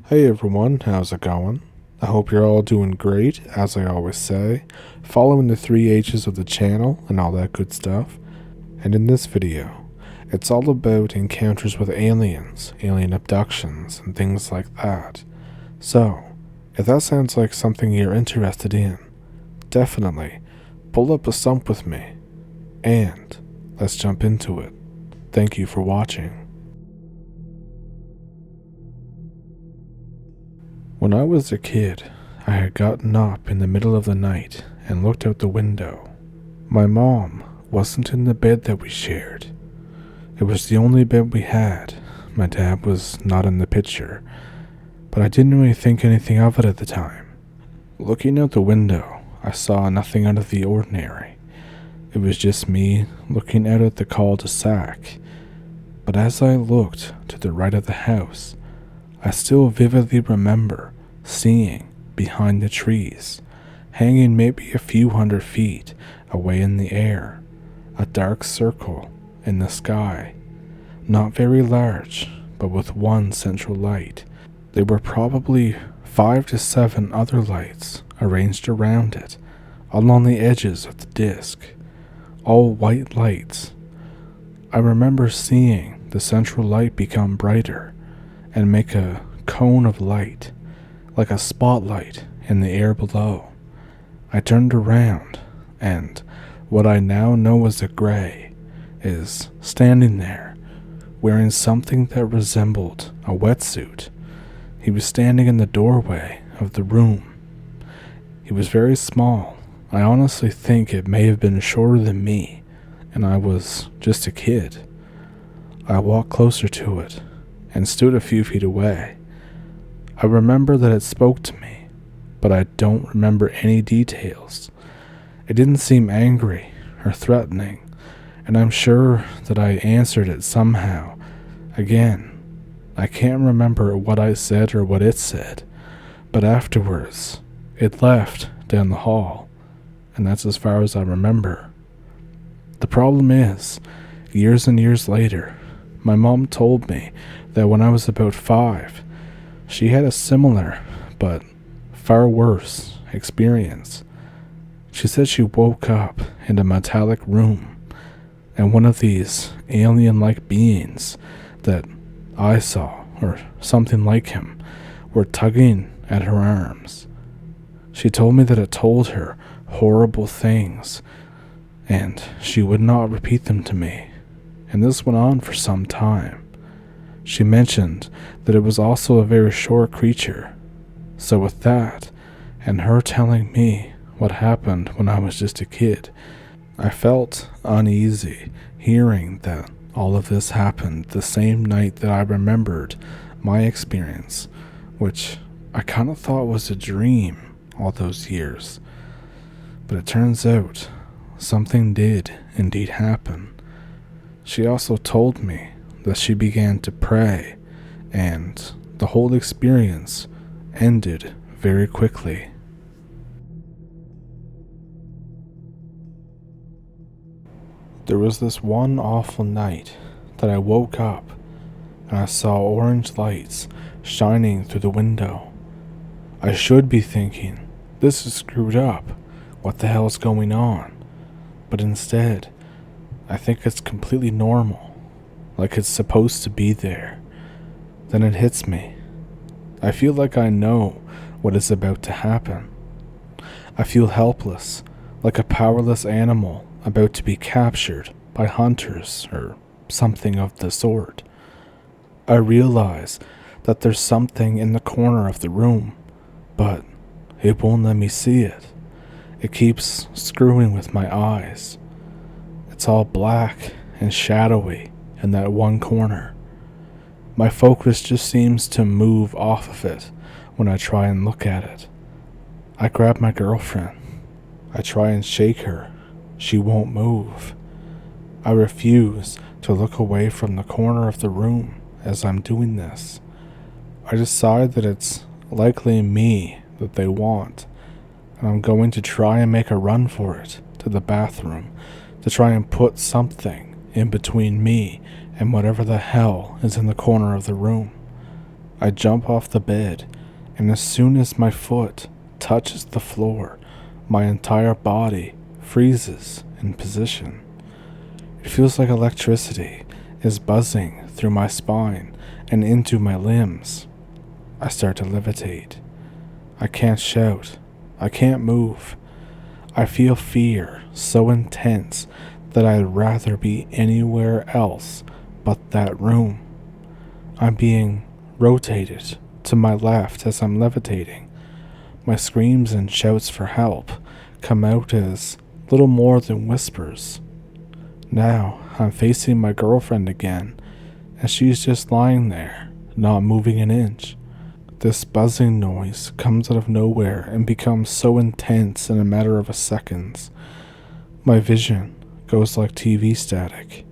Hey everyone, how's it going? I hope you're all doing great, as I always say, following the 3 H's of the channel and all that good stuff. And in this video, it's all about encounters with aliens, alien abductions, and things like that. So, if that sounds like something you're interested in, definitely pull up a stump with me, and let's jump into it. Thank you for watching. When I was a kid, I had gotten up in the middle of the night and looked out the window. My mom wasn't in the bed that we shared. It was the only bed we had. My dad was not in the picture, but I didn't really think anything of it at the time. Looking out the window, I saw nothing out of the ordinary. It was just me looking out at the cul-de-sac. But as I looked to the right of the house, I still vividly remember seeing behind the trees, hanging maybe a few hundred feet away in the air, a dark circle in the sky, not very large, but with one central light. There were probably 5 to 7 other lights arranged around it, along the edges of the disc, all white lights. I remember seeing the central light become brighter and make a cone of light, like a spotlight in the air below. I turned around, and what I now know as a gray is standing there, wearing something that resembled a wetsuit. He was standing in the doorway of the room. He was very small. I honestly think it may have been shorter than me, and I was just a kid. I walked closer to it and stood a few feet away. I remember that it spoke to me, but I don't remember any details. It didn't seem angry or threatening, and I'm sure that I answered it somehow. Again, I can't remember what I said or what it said, but afterwards, it left down the hall, and that's as far as I remember. The problem is, years and years later, my mom told me that when I was about 5, she had a similar, but far worse, experience. She said she woke up in a metallic room, and one of these alien-like beings that I saw, or something like him, were tugging at her arms. She told me that it told her horrible things, and she would not repeat them to me, and this went on for some time. She mentioned that it was also a very short creature. So with that, and her telling me what happened when I was just a kid, I felt uneasy hearing that all of this happened the same night that I remembered my experience, which I kind of thought was a dream all those years. But it turns out something did indeed happen. She also told me that she began to pray, and the whole experience ended very quickly. There was this one awful night that I woke up and I saw orange lights shining through the window. I should be thinking, this is screwed up, what the hell is going on? But instead, I think it's completely normal, like it's supposed to be there. Then it hits me. I feel like I know what is about to happen. I feel helpless, like a powerless animal about to be captured by hunters or something of the sort. I realize that there's something in the corner of the room, but it won't let me see it. It keeps screwing with my eyes. It's all black and shadowy in that one corner. My focus just seems to move off of it when I try and look at it. I grab my girlfriend. I try and shake her. She won't move. I refuse to look away from the corner of the room as I'm doing this. I decide that it's likely me that they want, and I'm going to try and make a run for it to the bathroom to try and put something in between me and whatever the hell is in the corner of the room. I jump off the bed, and as soon as my foot touches the floor, my entire body freezes in position. It feels like electricity is buzzing through my spine and into my limbs. I start to levitate. I can't shout. I can't move. I feel fear so intense that I'd rather be anywhere else but that room. I'm being rotated to my left as I'm levitating. My screams and shouts for help come out as little more than whispers. Now I'm facing my girlfriend again, and she's just lying there, not moving an inch. This buzzing noise comes out of nowhere and becomes so intense in a matter of seconds. My vision goes like TV static.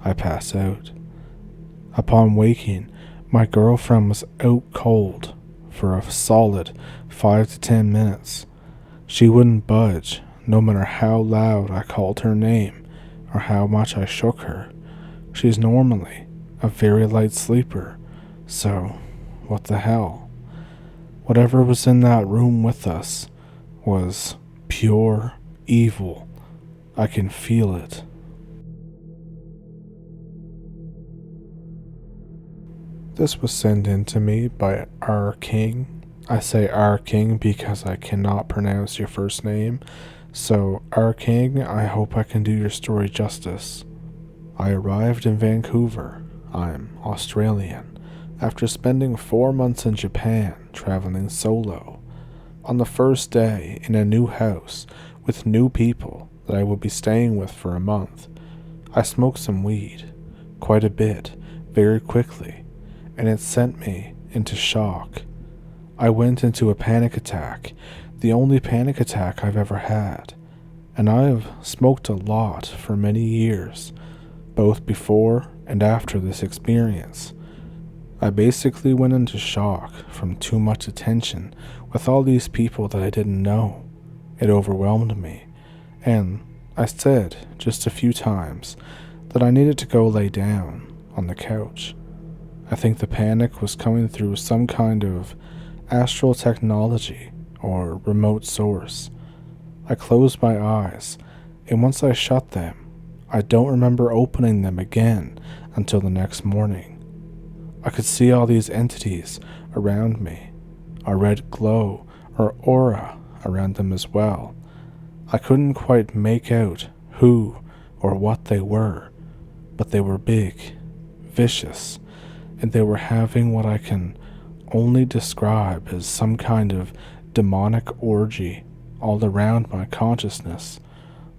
I pass out. Upon waking, my girlfriend was out cold for a solid 5 to 10 minutes. She wouldn't budge, no matter how loud I called her name or how much I shook her. She's normally a very light sleeper, so what the hell? Whatever was in that room with us was pure evil. I can feel it. This was sent in to me by R. King. I say R. King because I cannot pronounce your first name. So, R. King, I hope I can do your story justice. I arrived in Vancouver. I'm Australian. After spending 4 months in Japan, traveling solo. On the first day in a new house with new people that I would be staying with for a month, I smoked some weed, quite a bit, very quickly, and it sent me into shock. I went into a panic attack, the only panic attack I've ever had, and I have smoked a lot for many years, both before and after this experience. I basically went into shock from too much attention with all these people that I didn't know. It overwhelmed me, and I said just a few times that I needed to go lay down on the couch. I think the panic was coming through some kind of astral technology or remote source. I closed my eyes, and once I shut them, I don't remember opening them again until the next morning. I could see all these entities around me, a red glow or aura around them as well. I couldn't quite make out who or what they were, but they were big, vicious, and they were having what I can only describe as some kind of demonic orgy all around my consciousness,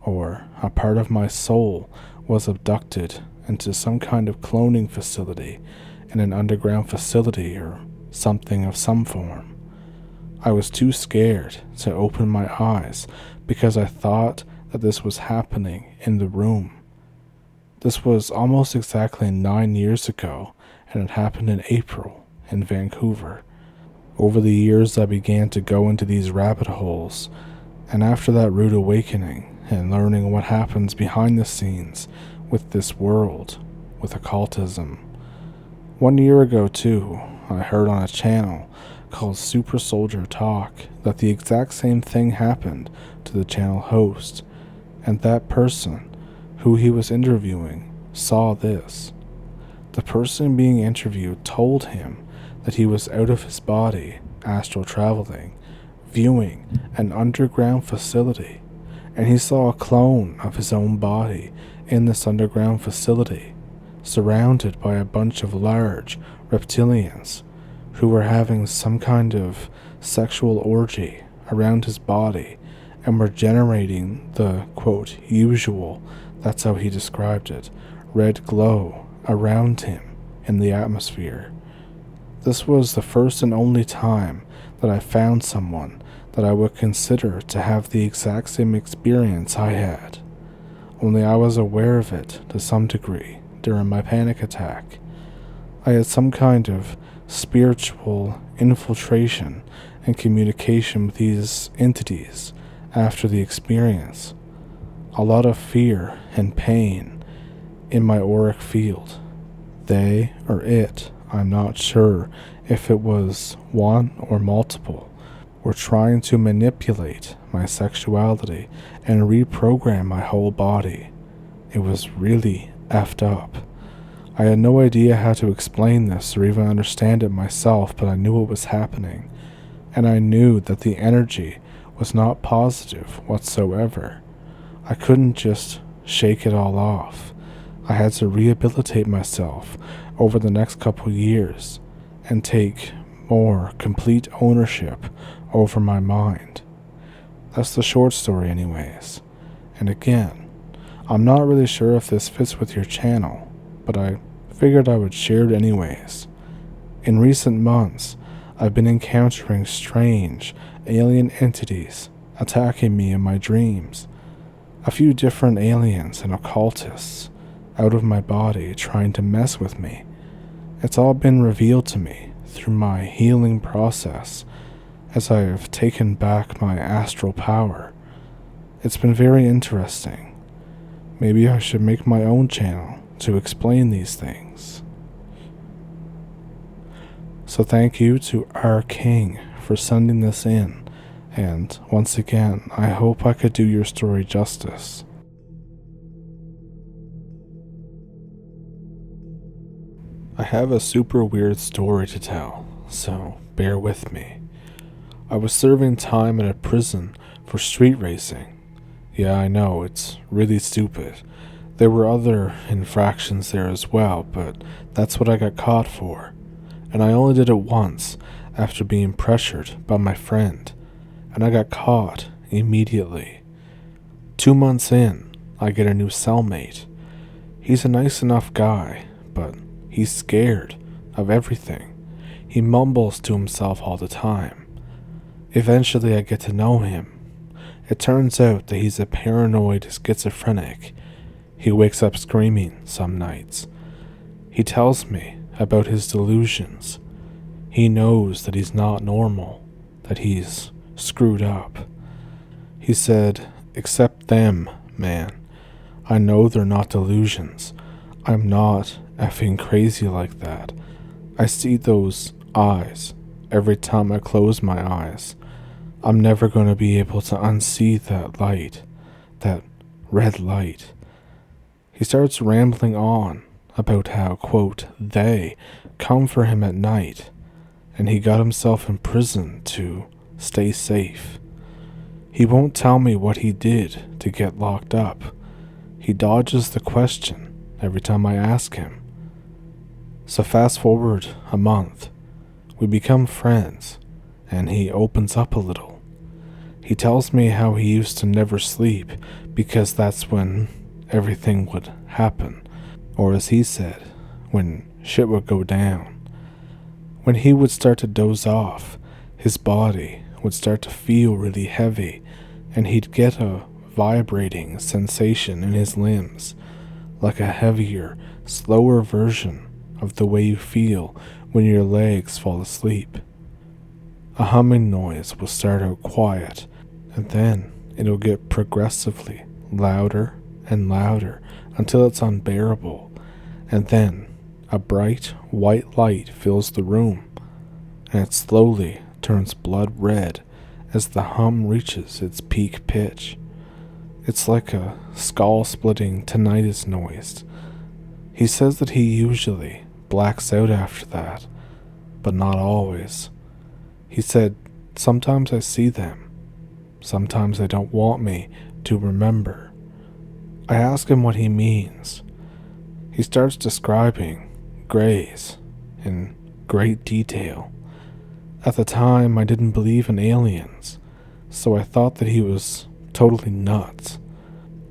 or a part of my soul was abducted into some kind of cloning facility in an underground facility or something of some form. I was too scared to open my eyes because I thought that this was happening in the room. This was almost exactly 9 years ago, and it happened in April in Vancouver. Over the years, I began to go into these rabbit holes, and after that rude awakening and learning what happens behind the scenes with this world, with occultism. 1 year ago, too, I heard on a channel called Super Soldier Talk that the exact same thing happened to the channel host, and that person who he was interviewing saw this. The person being interviewed told him that he was out of his body, astral traveling, viewing an underground facility, and he saw a clone of his own body in this underground facility, surrounded by a bunch of large reptilians who were having some kind of sexual orgy around his body and were generating the, quote, usual, that's how he described it, red glow around him in the atmosphere. This was the first and only time that I found someone that I would consider to have the exact same experience I had, only I was aware of it to some degree during my panic attack. I had some kind of spiritual infiltration and communication with these entities after the experience. A lot of fear and pain in my auric field. They, or it, I'm not sure if it was one or multiple, were trying to manipulate my sexuality and reprogram my whole body. It was really effed up. I had no idea how to explain this or even understand it myself, but I knew it was happening, and I knew that the energy was not positive whatsoever. I couldn't just shake it all off. I had to rehabilitate myself over the next couple years and take more complete ownership over my mind. That's the short story anyways. And again, I'm not really sure if this fits with your channel, but I figured I would share it anyways. In recent months, I've been encountering strange alien entities attacking me in my dreams. A few different aliens and occultists out of my body trying to mess with me. It's all been revealed to me through my healing process as I have taken back my astral power. It's been very interesting. Maybe I should make my own channel to explain these things. So thank you to our king for sending this in, and once again, I hope I could do your story justice. I have a super weird story to tell, so bear with me. I was serving time in a prison for street racing. Yeah, I know, it's really stupid. There were other infractions there as well, but that's what I got caught for. And I only did it once after being pressured by my friend, and I got caught immediately. 2 months in, I get a new cellmate. He's a nice enough guy, but he's scared of everything. He mumbles to himself all the time. Eventually I get to know him. It turns out that he's a paranoid schizophrenic. He wakes up screaming some nights. He tells me about his delusions. He knows that he's not normal, that he's screwed up. He said, "Accept them, man. I know they're not delusions. I'm not effing crazy like that. I see those eyes every time I close my eyes. I'm never going to be able to unsee that light, that red light." He starts rambling on about how, quote, they come for him at night, and he got himself in prison to stay safe. He won't tell me what he did to get locked up. He dodges the question every time I ask him. So fast forward a month, we become friends, and he opens up a little. He tells me how he used to never sleep because that's when everything would happen, or as he said, when shit would go down. When he would start to doze off, his body would start to feel really heavy, and he'd get a vibrating sensation in his limbs, like a heavier, slower version of the way you feel when your legs fall asleep. A humming noise will start out quiet, and then it'll get progressively louder and louder until it's unbearable, and then a bright white light fills the room, and it slowly turns blood red as the hum reaches its peak pitch. It's like a skull-splitting tinnitus noise. He says that he usually blacks out after that, but not always. He said, "Sometimes I see them. Sometimes they don't want me to remember." I ask him what he means. He starts describing grays in great detail. At the time, I didn't believe in aliens, so I thought that he was totally nuts.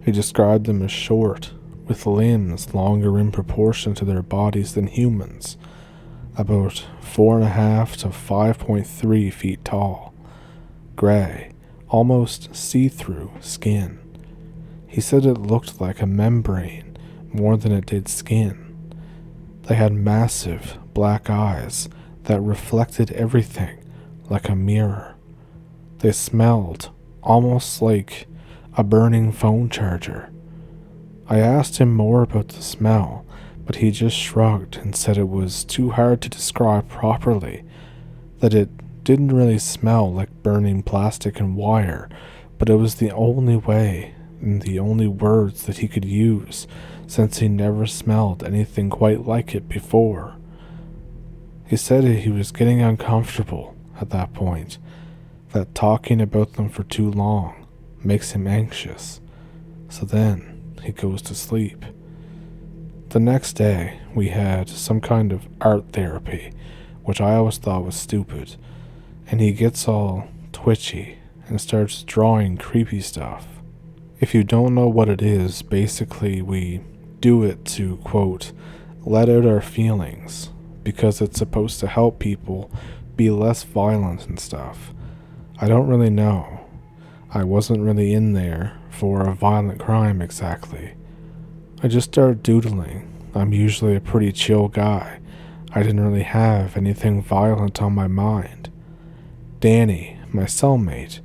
He described them as short, with limbs longer in proportion to their bodies than humans, about 4.5 to 5.3 feet tall, gray, almost see-through skin. He said it looked like a membrane more than it did skin. They had massive black eyes that reflected everything like a mirror. They smelled almost like a burning phone charger. I asked him more about the smell, but he just shrugged and said it was too hard to describe properly, that it didn't really smell like burning plastic and wire, but it was the only way and the only words that he could use, since he never smelled anything quite like it before. He said he was getting uncomfortable at that point, that talking about them for too long makes him anxious, so then he goes to sleep. The next day, we had some kind of art therapy, which I always thought was stupid, and he gets all twitchy and starts drawing creepy stuff. If you don't know what it is, basically we do it to, quote, let out our feelings, because it's supposed to help people be less violent and stuff. I don't really know. I wasn't really in there for a violent crime exactly. I just started doodling. I'm usually a pretty chill guy. I didn't really have anything violent on my mind. Danny, my cellmate,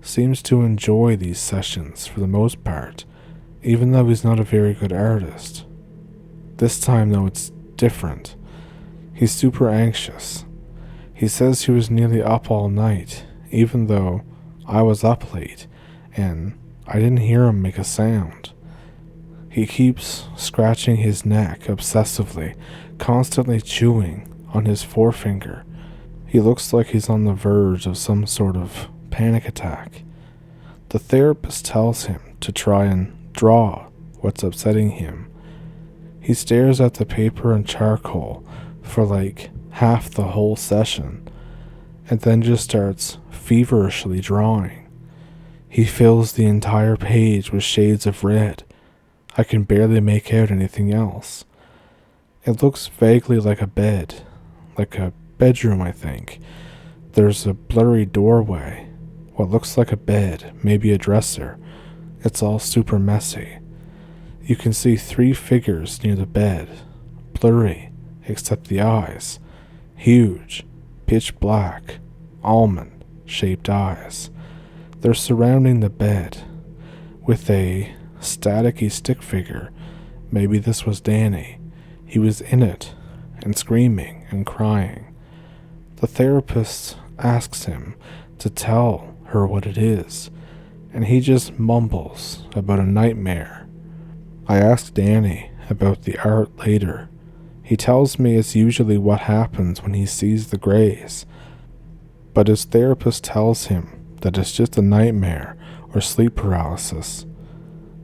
seems to enjoy these sessions for the most part, even though he's not a very good artist. This time, though, it's different. He's super anxious. He says he was nearly up all night, even though I was up late, and I didn't hear him make a sound. He keeps scratching his neck obsessively, constantly chewing on his forefinger. He looks like he's on the verge of some sort of panic attack. The therapist tells him to try and draw what's upsetting him. He stares at the paper and charcoal for like half the whole session, and then just starts feverishly drawing. He fills the entire page with shades of red. I can barely make out anything else. It looks vaguely like a bed, like a bedroom, I think. There's a blurry doorway, what looks like a bed, maybe a dresser. It's all super messy. You can see 3 figures near the bed, blurry, except the eyes. Huge, pitch black, almond-shaped eyes. They're surrounding the bed with a staticky stick figure. Maybe this was Danny. He was in it and screaming and crying. The therapist asks him to tell her what it is, and he just mumbles about a nightmare. I ask Danny about the art later. He tells me it's usually what happens when he sees the greys, but his therapist tells him that it's just a nightmare or sleep paralysis.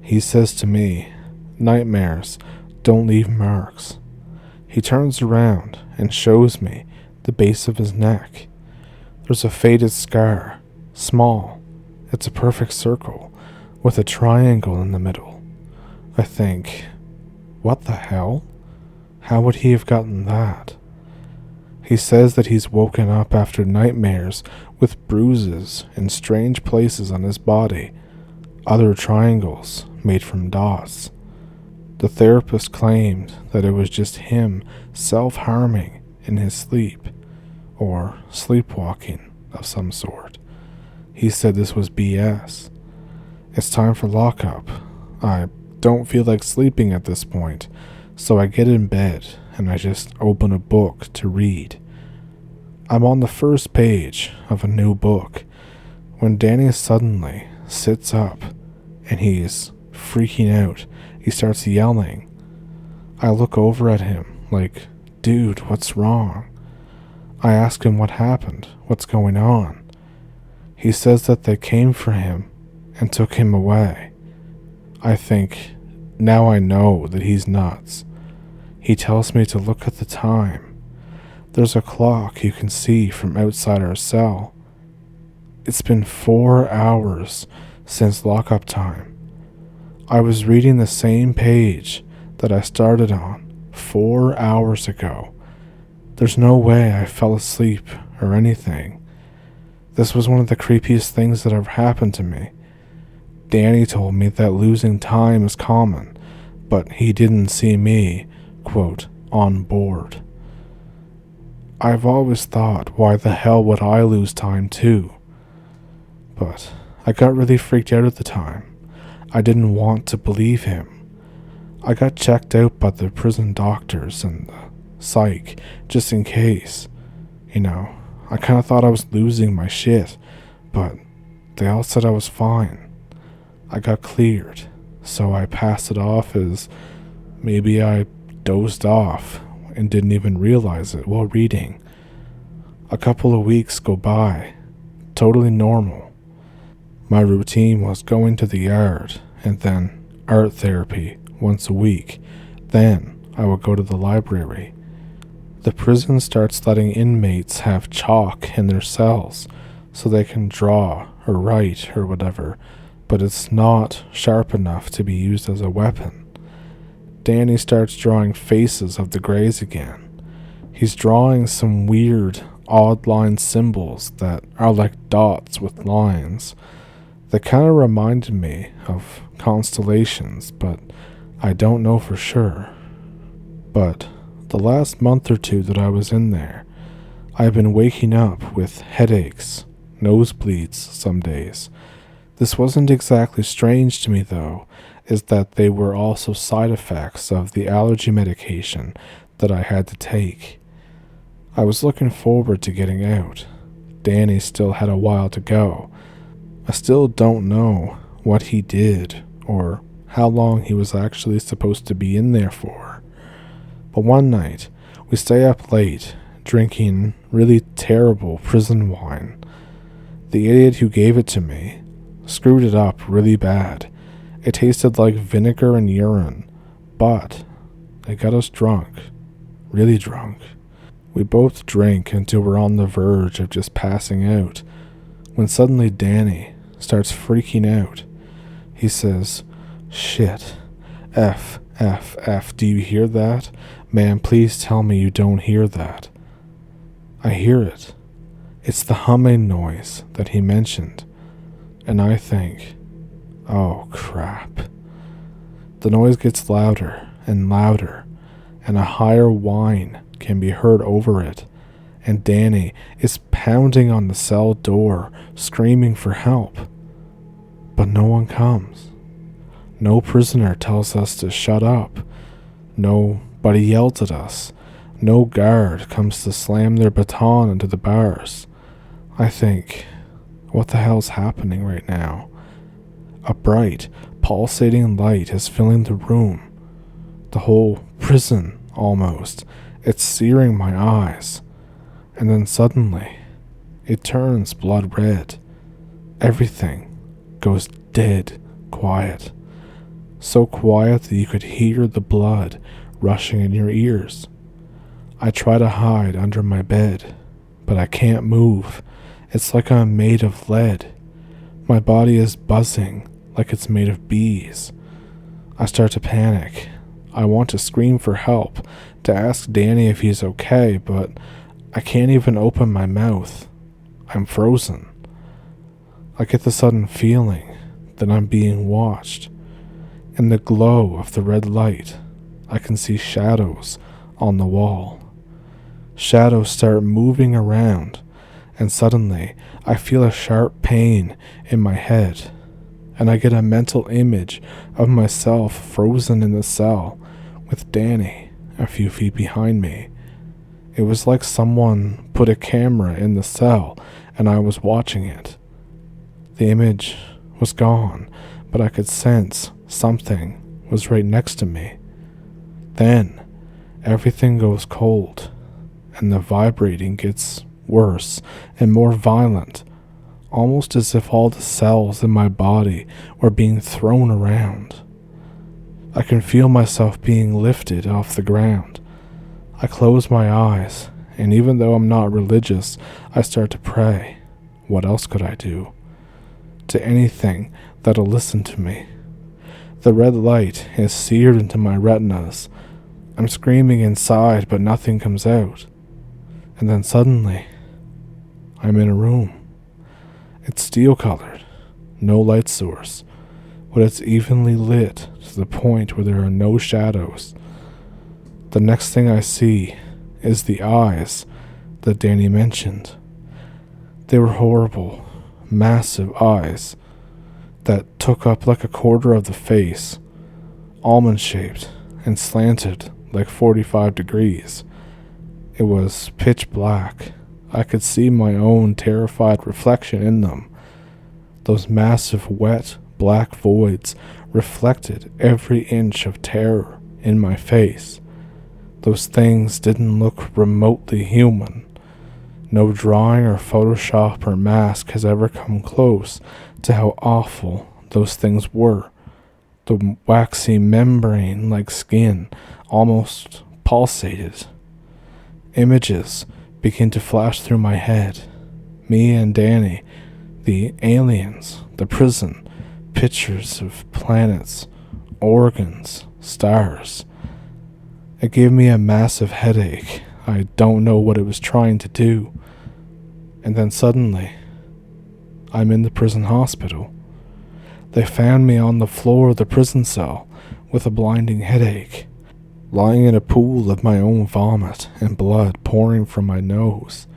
He says to me, nightmares don't leave marks. He turns around and shows me the base of his neck. There's a faded scar, small. It's a perfect circle with a triangle in the middle. I think, what the hell? How would he have gotten that? He says that he's woken up after nightmares with bruises in strange places on his body, other triangles made from dots. The therapist claimed that it was just him self-harming in his sleep, or sleepwalking of some sort. He said this was BS. It's time for lockup. I don't feel like sleeping at this point, so I get in bed and I just open a book to read. I'm on the first page of a new book when Danny suddenly sits up and he's freaking out. He starts yelling. I look over at him like, dude, what's wrong? I ask him what happened, what's going on. He says that they came for him and took him away. I think, now I know that he's nuts. He tells me to look at the time. There's a clock you can see from outside our cell. It's been 4 hours since lockup time. I was reading the same page that I started on 4 hours ago. There's no way I fell asleep or anything. This was one of the creepiest things that ever happened to me. Danny told me that losing time is common, but he didn't see me, quote, on board. I've always thought, why the hell would I lose time too? But I got really freaked out at the time. I didn't want to believe him. I got checked out by the prison doctors and the psych, just in case. I kind of thought I was losing my shit, but they all said I was fine. I got cleared, so I passed it off as maybe I dozed off and didn't even realize it while reading. A couple of weeks go by, totally normal. My routine was going to the yard and then art therapy once a week. Then I would go to the library. The prison starts letting inmates have chalk in their cells so they can draw or write or whatever, but it's not sharp enough to be used as a weapon. Danny starts drawing faces of the Greys again. He's drawing some weird, odd line symbols that are like dots with lines. They kind of reminded me of constellations, but I don't know for sure. But the last month or two that I was in there, I've been waking up with headaches, nosebleeds some days. This wasn't exactly strange to me though, is that they were also side effects of the allergy medication that I had to take. I was looking forward to getting out. Danny still had a while to go. I still don't know what he did or how long he was actually supposed to be in there for. But one night, we stay up late, drinking really terrible prison wine. The idiot who gave it to me screwed it up really bad. It tasted like vinegar and urine, but it got us drunk, really drunk. We both drank until we're on the verge of just passing out, when suddenly Danny starts freaking out. He says, "Shit, F, do you hear that? Man, please tell me you don't hear that." I hear it. It's the humming noise that he mentioned, and I think, oh crap. The noise gets louder and louder, and a higher whine can be heard over it, and Danny is pounding on the cell door, screaming for help. But no one comes. No prisoner tells us to shut up. Nobody yells at us. No guard comes to slam their baton into the bars. I think, what the hell's happening right now? A bright, pulsating light is filling the room. The whole prison, almost. It's searing my eyes. And then suddenly, it turns blood red. Everything goes dead quiet. So quiet that you could hear the blood rushing in your ears. I try to hide under my bed, but I can't move. It's like I'm made of lead. My body is buzzing like it's made of bees. I start to panic. I want to scream for help, to ask Danny if he's okay, but I can't even open my mouth. I'm frozen. I get the sudden feeling that I'm being watched. In the glow of the red light, I can see shadows on the wall. Shadows start moving around, and suddenly I feel a sharp pain in my head, and I get a mental image of myself frozen in the cell with Danny a few feet behind me. It was like someone put a camera in the cell and I was watching it. The image was gone, but I could sense something was right next to me. Then everything goes cold, and the vibrating gets worse and more violent, almost as if all the cells in my body were being thrown around. I can feel myself being lifted off the ground. I close my eyes, and even though I'm not religious, I start to pray. What else could I do? To anything that'll listen to me. The red light is seared into my retinas. I'm screaming inside, but nothing comes out. And then suddenly, I'm in a room. It's steel-colored, no light source, but it's evenly lit to the point where there are no shadows. The next thing I see is the eyes that Danny mentioned. They were horrible, massive eyes that took up like a quarter of the face. almond-shaped and slanted like 45 degrees. It was pitch black. I could see my own terrified reflection in them. Those massive, wet, black voids reflected every inch of terror in my face. Those things didn't look remotely human. No drawing or Photoshop or mask has ever come close to how awful those things were. The waxy membrane-like skin almost pulsated. Images began to flash through my head. Me and Danny, the aliens, the prison, pictures of planets, organs, stars. It gave me a massive headache. I don't know what it was trying to do. And then suddenly, I'm in the prison hospital. They found me on the floor of the prison cell with a blinding headache, lying in a pool of my own vomit and blood pouring from my nose.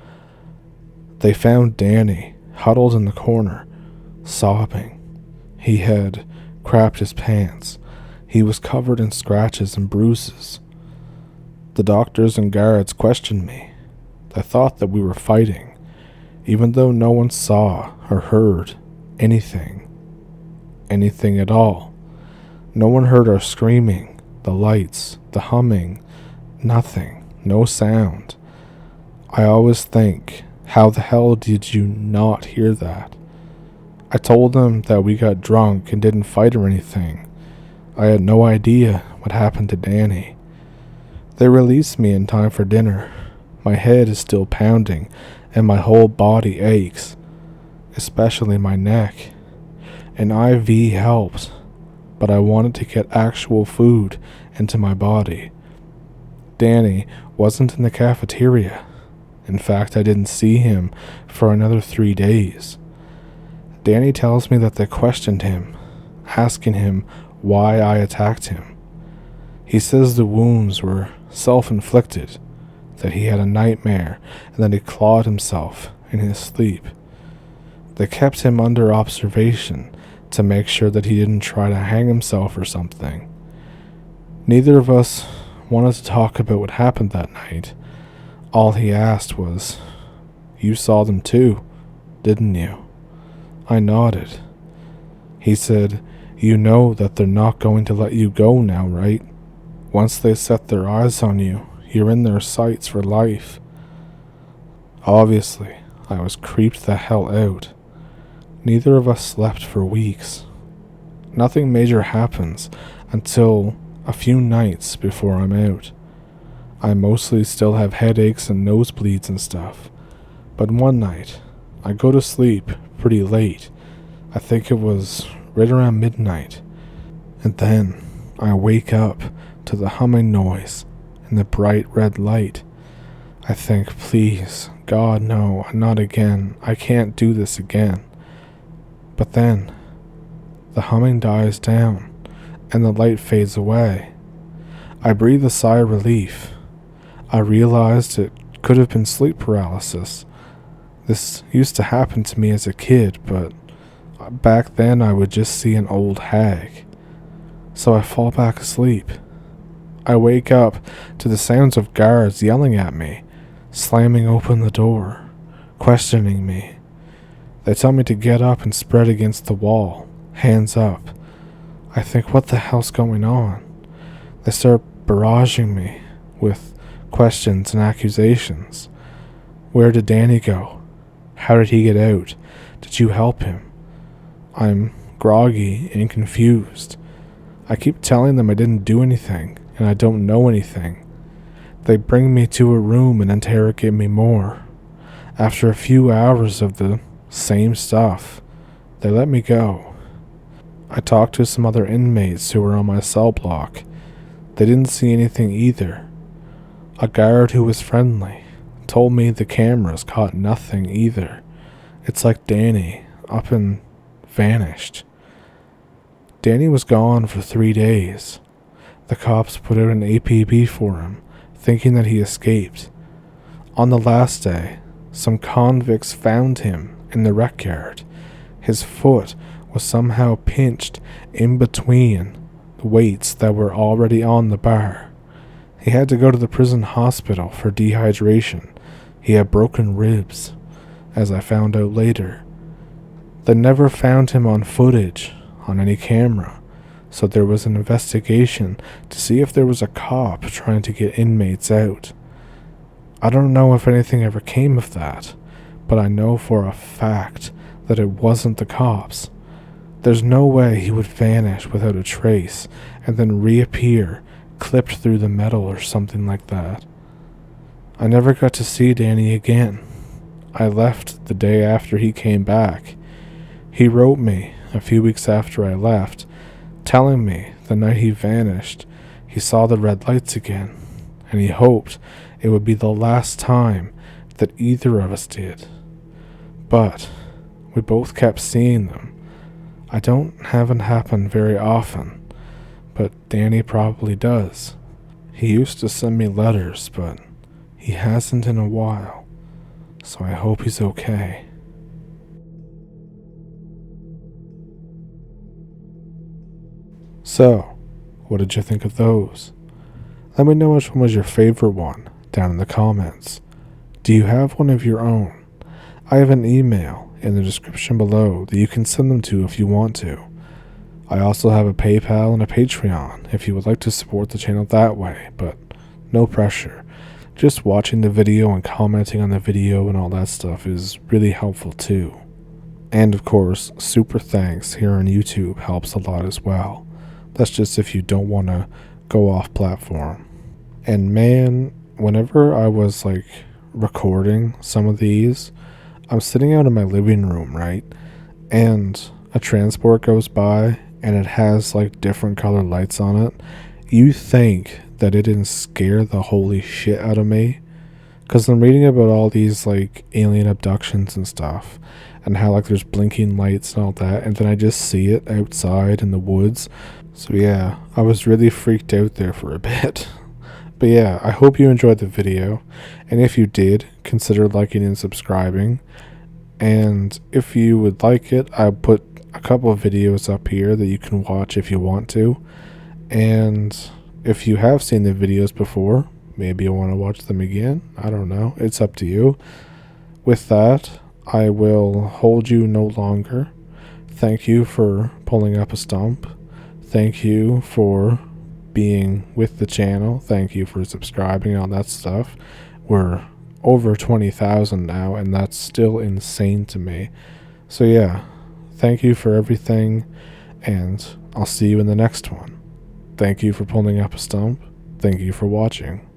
They found Danny huddled in the corner, sobbing. He had crapped his pants. He was covered in scratches and bruises. The doctors and guards questioned me. They thought that we were fighting, even though no one saw or heard anything at all. No one heard our screaming, the lights, the humming, nothing, no sound. I always think, how the hell did you not hear that? I told them that we got drunk and didn't fight or anything. I had no idea what happened to Danny. They released me in time for dinner. My head is still pounding and my whole body aches, especially my neck. An IV helped, but I wanted to get actual food into my body. Danny wasn't in the cafeteria. In fact, I didn't see him for another 3 days. Danny tells me that they questioned him, asking him why I attacked him. He says the wounds were self-inflicted, that he had a nightmare and that he clawed himself in his sleep. They kept him under observation to make sure that he didn't try to hang himself or something. Neither of us wanted to talk about what happened that night. All he asked was, "You saw them too, didn't you?" I nodded. He said, "You know that they're not going to let you go now, right? Once they set their eyes on you, you're in their sights for life." Obviously, I was creeped the hell out. Neither of us slept for weeks. Nothing major happens until a few nights before I'm out. I mostly still have headaches and nosebleeds and stuff. But one night, I go to sleep pretty late. I think it was right around midnight. And then I wake up to the humming noise and the bright red light. I think, please, God, no, not again. I can't do this again. But then, the humming dies down, and the light fades away. I breathe a sigh of relief. I realized it could have been sleep paralysis. This used to happen to me as a kid, but back then I would just see an old hag. So I fall back asleep. I wake up to the sounds of guards yelling at me, slamming open the door, questioning me. They tell me to get up and spread against the wall, hands up. I think, what the hell's going on? They start barraging me with questions and accusations. Where did Danny go? How did he get out? Did you help him? I'm groggy and confused. I keep telling them I didn't do anything and I don't know anything. They bring me to a room and interrogate me more. After a few hours of the same stuff, they let me go. I talked to some other inmates who were on my cell block. They didn't see anything either. A guard who was friendly told me the cameras caught nothing either. It's like Danny up and vanished. Danny was gone for 3 days. The cops put out an APB for him, thinking that he escaped. On the last day, some convicts found him in the rec yard. His foot was somehow pinched in between the weights that were already on the bar. He had to go to the prison hospital for dehydration. He had broken ribs, as I found out later. They never found him on footage, on any camera, so there was an investigation to see if there was a cop trying to get inmates out. I don't know if anything ever came of that, but I know for a fact that it wasn't the cops. There's no way he would vanish without a trace and then reappear, clipped through the metal or something like that. I never got to see Danny again. I left the day after he came back. He wrote me a few weeks after I left, telling me the night he vanished, he saw the red lights again, and he hoped it would be the last time that either of us did. But we both kept seeing them. I don't have it happen very often, but Danny probably does. He used to send me letters, but he hasn't in a while, so I hope he's okay. So, what did you think of those? Let me know which one was your favorite one down in the comments. Do you have one of your own? I have an email in the description below that you can send them to if you want to. I also have a PayPal and a Patreon if you would like to support the channel that way, but no pressure. Just watching the video and commenting on the video and all that stuff is really helpful too. And of course, super thanks here on YouTube helps a lot as well. That's just if you don't want to go off platform. And man, whenever I was recording some of these, I'm sitting out in my living room, right? And a transport goes by and it has different colored lights on it. You think that it didn't scare the holy shit out of me? Because I'm reading about all these alien abductions and stuff, and how there's blinking lights and all that, and then I just see it outside in the woods. So yeah, I was really freaked out there for a bit. But yeah, I hope you enjoyed the video, and if you did, consider liking and subscribing. And if you would like it, I'll put a couple of videos up here that you can watch if you want to. And if you have seen the videos before, maybe you want to watch them again. I don't know. It's up to you. With that, I will hold you no longer. Thank you for pulling up a stump. Thank you for being with the channel. Thank you for subscribing, all that stuff. We're over 20,000 now, and that's still insane to me. So yeah, thank you for everything, and I'll see you in the next one. Thank you for pulling up a stump. Thank you for watching.